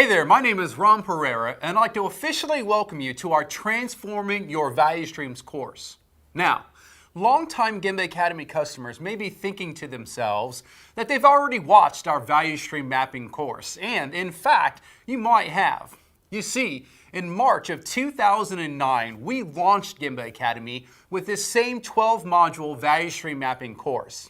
Hey there, my name is Ron Pereira, and I'd like to officially welcome you to our Transforming Your Value Streams course. Now, longtime Gemba Academy customers may be thinking to themselves that they've already watched our value stream mapping course, and in fact, you might have. You see, in March of 2009, we launched Gemba Academy with this same 12-module value stream mapping course.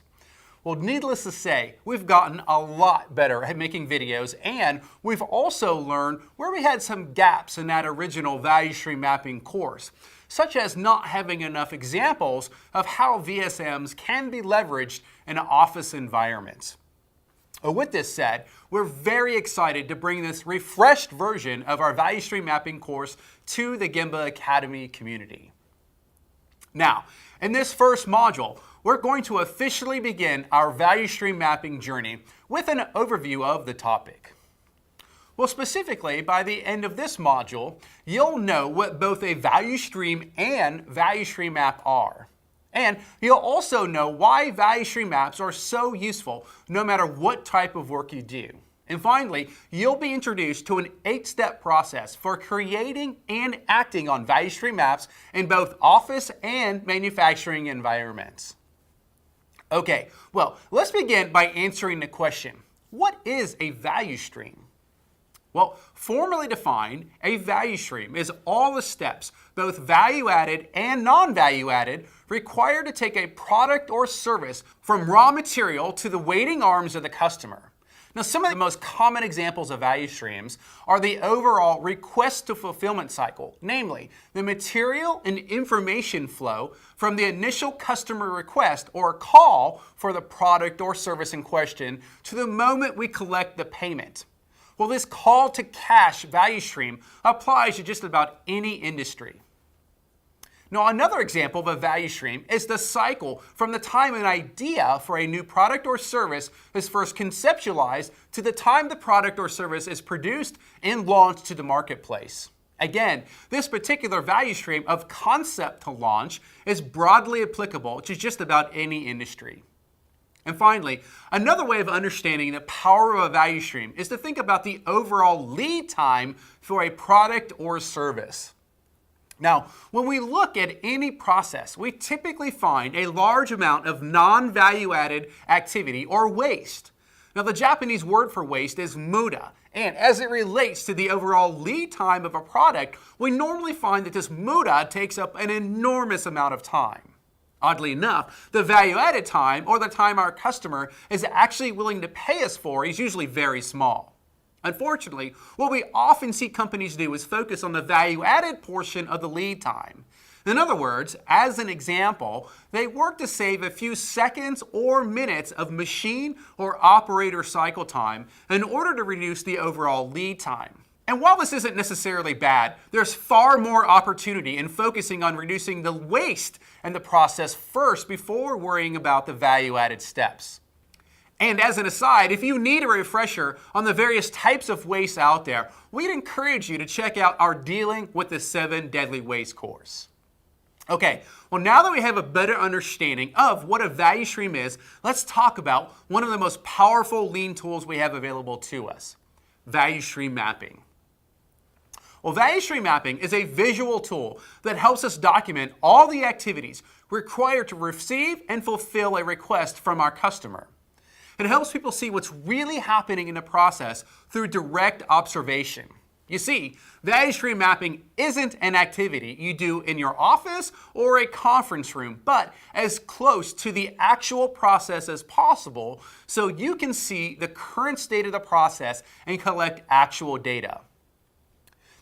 Well, needless to say, we've gotten a lot better at making videos, and we've also learned where we had some gaps in that original value stream mapping course, such as not having enough examples of how VSMs can be leveraged in office environments. With this said, we're very excited to bring this refreshed version of our value stream mapping course to the Gemba Academy community. Now, in this first module, we're going to officially begin our value stream mapping journey with an overview of the topic. Well, specifically, by the end of this module, you'll know what both a value stream and value stream map are. And you'll also know why value stream maps are so useful no matter what type of work you do. And finally, you'll be introduced to an 8-step process for creating and acting on value stream maps in both office and manufacturing environments. Okay, well, let's begin by answering the question, what is a value stream? Well, formally defined, a value stream is all the steps, both value-added and non-value-added, required to take a product or service from raw material to the waiting arms of the customer. Now, some of the most common examples of value streams are the overall request to fulfillment cycle, namely the material and information flow from the initial customer request or call for the product or service in question to the moment we collect the payment. Well, this call to cash value stream applies to just about any industry. Now, another example of a value stream is the cycle from the time an idea for a new product or service is first conceptualized to the time the product or service is produced and launched to the marketplace. Again, this particular value stream of concept to launch is broadly applicable to just about any industry. And finally, another way of understanding the power of a value stream is to think about the overall lead time for a product or service. Now, when we look at any process, we typically find a large amount of non-value-added activity or waste. Now, the Japanese word for waste is muda, and as it relates to the overall lead time of a product, we normally find that this muda takes up an enormous amount of time. Oddly enough, the value-added time, or the time our customer is actually willing to pay us for, is usually very small. Unfortunately, what we often see companies do is focus on the value-added portion of the lead time. In other words, as an example, they work to save a few seconds or minutes of machine or operator cycle time in order to reduce the overall lead time. And while this isn't necessarily bad, there's far more opportunity in focusing on reducing the waste in the process first before worrying about the value-added steps. And as an aside, if you need a refresher on the various types of waste out there, we'd encourage you to check out our Dealing with the 7 Deadly Waste course. Okay, well, now that we have a better understanding of what a value stream is, let's talk about one of the most powerful lean tools we have available to us, value stream mapping. Well, value stream mapping is a visual tool that helps us document all the activities required to receive and fulfill a request from our customer. It helps people see what's really happening in the process through direct observation. You see, value stream mapping isn't an activity you do in your office or a conference room, but as close to the actual process as possible so you can see the current state of the process and collect actual data.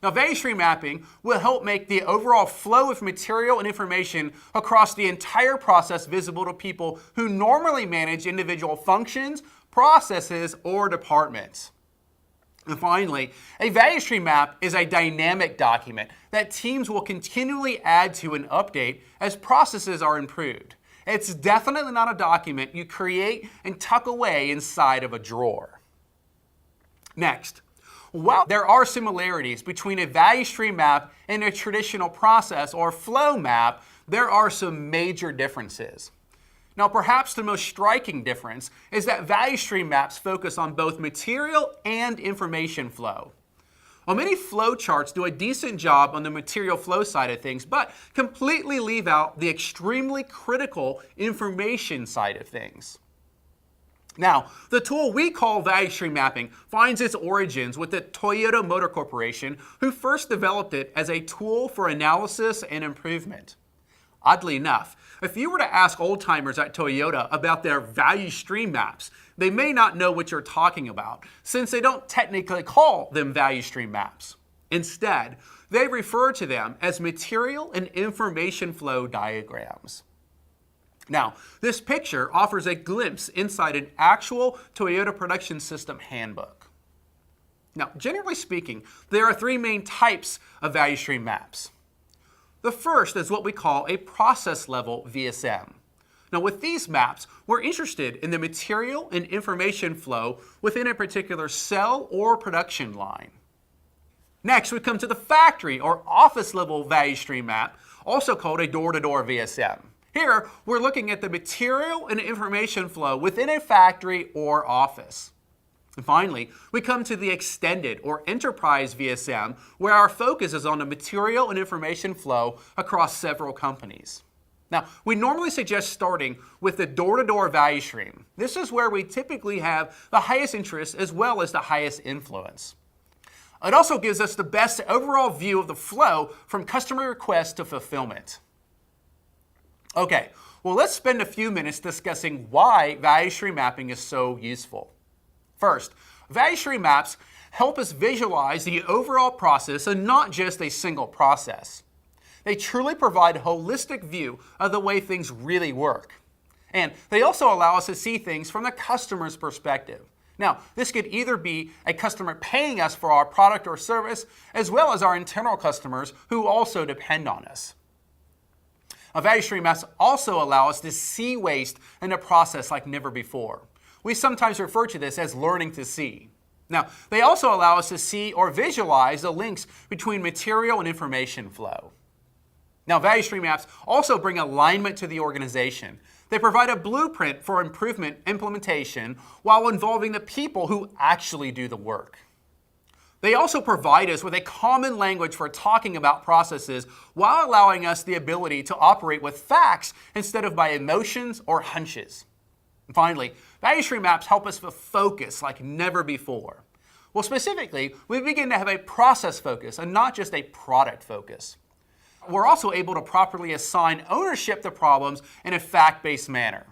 Now, value stream mapping will help make the overall flow of material and information across the entire process visible to people who normally manage individual functions, processes, or departments. And finally, a value stream map is a dynamic document that teams will continually add to and update as processes are improved. It's definitely not a document you create and tuck away inside of a drawer. Next, while there are similarities between a value stream map and a traditional process or flow map, there are some major differences. Now, perhaps the most striking difference is that value stream maps focus on both material and information flow. While many flow charts do a decent job on the material flow side of things, but completely leave out the extremely critical information side of things. Now, the tool we call value stream mapping finds its origins with the Toyota Motor Corporation, who first developed it as a tool for analysis and improvement. Oddly enough, if you were to ask old-timers at Toyota about their value stream maps, they may not know what you're talking about, since they don't technically call them value stream maps. Instead, they refer to them as material and information flow diagrams. Now, this picture offers a glimpse inside an actual Toyota Production System handbook. Now, generally speaking, there are three main types of value stream maps. The first is what we call a process level VSM. Now, with these maps, we're interested in the material and information flow within a particular cell or production line. Next, we come to the factory or office level value stream map, also called a door-to-door VSM. Here, we're looking at the material and information flow within a factory or office. And finally, we come to the extended or enterprise VSM, where our focus is on the material and information flow across several companies. Now, we normally suggest starting with the door-to-door value stream. This is where we typically have the highest interest as well as the highest influence. It also gives us the best overall view of the flow from customer request to fulfillment. Okay, well, let's spend a few minutes discussing why value stream mapping is so useful. First, value stream maps help us visualize the overall process and not just a single process. They truly provide a holistic view of the way things really work. And they also allow us to see things from the customer's perspective. Now, this could either be a customer paying us for our product or service, as well as our internal customers who also depend on us. Value stream maps also allow us to see waste in a process like never before. We sometimes refer to this as learning to see. Now, they also allow us to see or visualize the links between material and information flow. Now, value stream maps also bring alignment to the organization. They provide a blueprint for improvement implementation while involving the people who actually do the work. They also provide us with a common language for talking about processes while allowing us the ability to operate with facts instead of by emotions or hunches. And finally, value stream maps help us with focus like never before. Well, specifically, we begin to have a process focus and not just a product focus. We're also able to properly assign ownership to problems in a fact-based manner.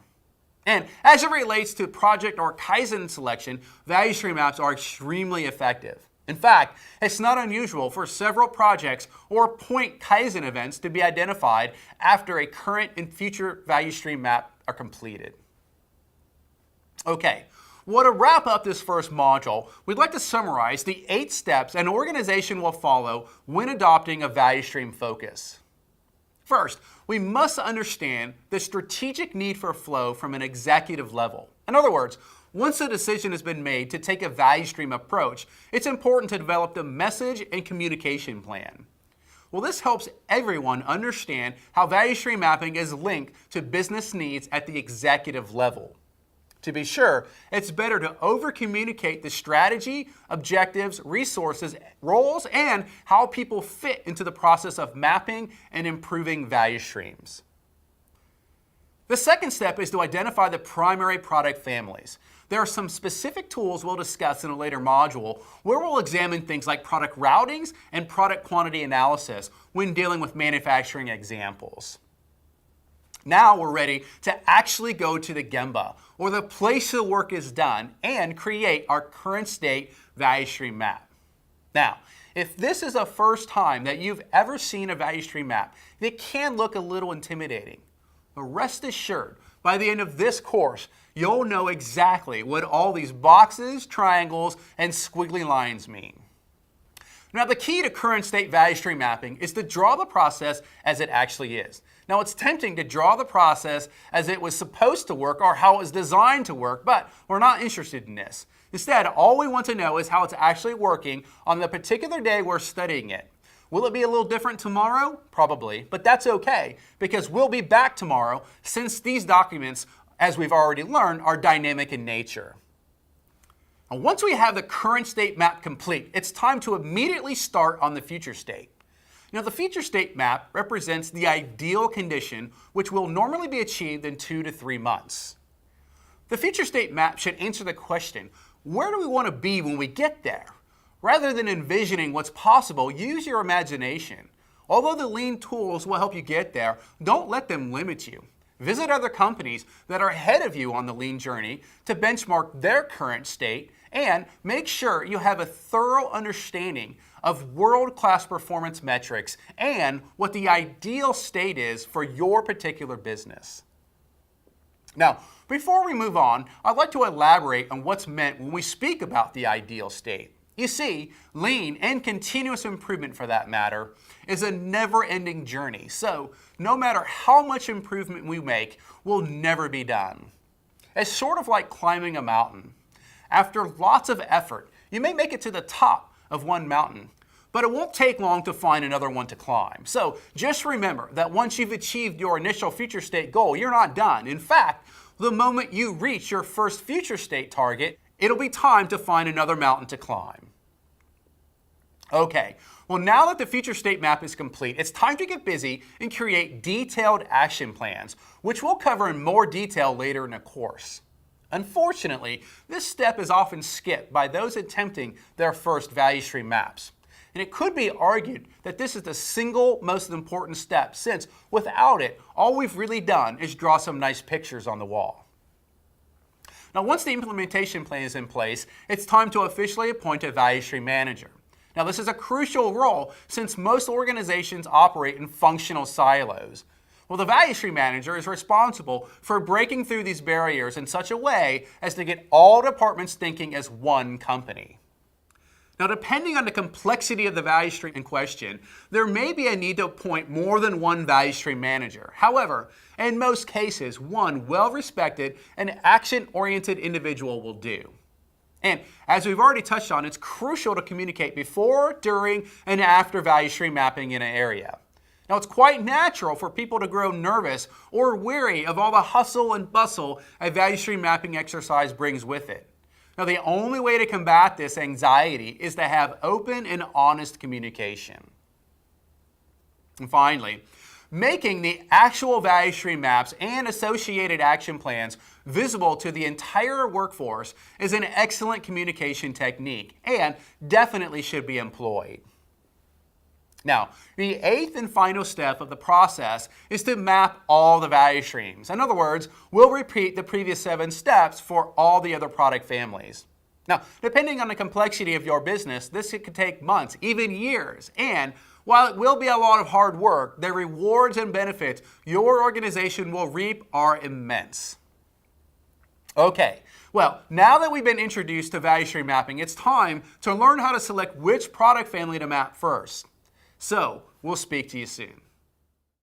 And as it relates to project or Kaizen selection, value stream maps are extremely effective. In fact, it's not unusual for several projects or point Kaizen events to be identified after a current and future value stream map are completed. Okay, well, to wrap up this first module, we'd like to summarize the 8 steps an organization will follow when adopting a value stream focus. First, we must understand the strategic need for flow from an executive level. In other words, once a decision has been made to take a value stream approach, it's important to develop the message and communication plan. Well, this helps everyone understand how value stream mapping is linked to business needs at the executive level. To be sure, it's better to over-communicate the strategy, objectives, resources, roles, and how people fit into the process of mapping and improving value streams. The second step is to identify the primary product families. There are some specific tools we'll discuss in a later module where we'll examine things like product routings and product quantity analysis when dealing with manufacturing examples. Now we're ready to actually go to the Gemba, or the place the work is done, and create our current state value stream map. Now, if this is the first time that you've ever seen a value stream map, it can look a little intimidating. But rest assured, by the end of this course, you'll know exactly what all these boxes, triangles, and squiggly lines mean. Now, the key to current state value stream mapping is to draw the process as it actually is. Now, it's tempting to draw the process as it was supposed to work or how it was designed to work, but we're not interested in this. Instead, all we want to know is how it's actually working on the particular day we're studying it. Will it be a little different tomorrow? Probably, but that's okay, because we'll be back tomorrow since these documents, as we've already learned, are dynamic in nature. And once we have the current state map complete, it's time to immediately start on the future state. Now, the future state map represents the ideal condition, which will normally be achieved in 2 to 3 months. The future state map should answer the question, where do we want to be when we get there? Rather than envisioning what's possible, use your imagination. Although the lean tools will help you get there, don't let them limit you. Visit other companies that are ahead of you on the lean journey to benchmark their current state, and make sure you have a thorough understanding of world-class performance metrics and what the ideal state is for your particular business. Now, before we move on, I'd like to elaborate on what's meant when we speak about the ideal state. You see, lean and continuous improvement for that matter is a never-ending journey. So no matter how much improvement we make, we'll never be done. It's sort of like climbing a mountain. After lots of effort, you may make it to the top of one mountain, but it won't take long to find another one to climb. So just remember that once you've achieved your initial future state goal, you're not done. In fact, the moment you reach your first future state target, it'll be time to find another mountain to climb. Okay, well, now that the future state map is complete, it's time to get busy and create detailed action plans, which we'll cover in more detail later in the course. Unfortunately, this step is often skipped by those attempting their first value stream maps. And it could be argued that this is the single most important step, since without it, all we've really done is draw some nice pictures on the wall. Now, once the implementation plan is in place, it's time to officially appoint a value stream manager. Now, this is a crucial role since most organizations operate in functional silos. Well, the value stream manager is responsible for breaking through these barriers in such a way as to get all departments thinking as one company. Now, depending on the complexity of the value stream in question, there may be a need to appoint more than one value stream manager. However, in most cases, one well-respected and action-oriented individual will do. And as we've already touched on, it's crucial to communicate before, during, and after value stream mapping in an area. Now, it's quite natural for people to grow nervous or weary of all the hustle and bustle a value stream mapping exercise brings with it. Now, the only way to combat this anxiety is to have open and honest communication. And finally, making the actual value stream maps and associated action plans visible to the entire workforce is an excellent communication technique and definitely should be employed. Now, the eighth and final step of the process is to map all the value streams. In other words, we'll repeat the previous 7 steps for all the other product families. Now, depending on the complexity of your business, this could take months, even years. And while it will be a lot of hard work, the rewards and benefits your organization will reap are immense. Okay, well, now that we've been introduced to value stream mapping, it's time to learn how to select which product family to map first. So, we'll speak to you soon.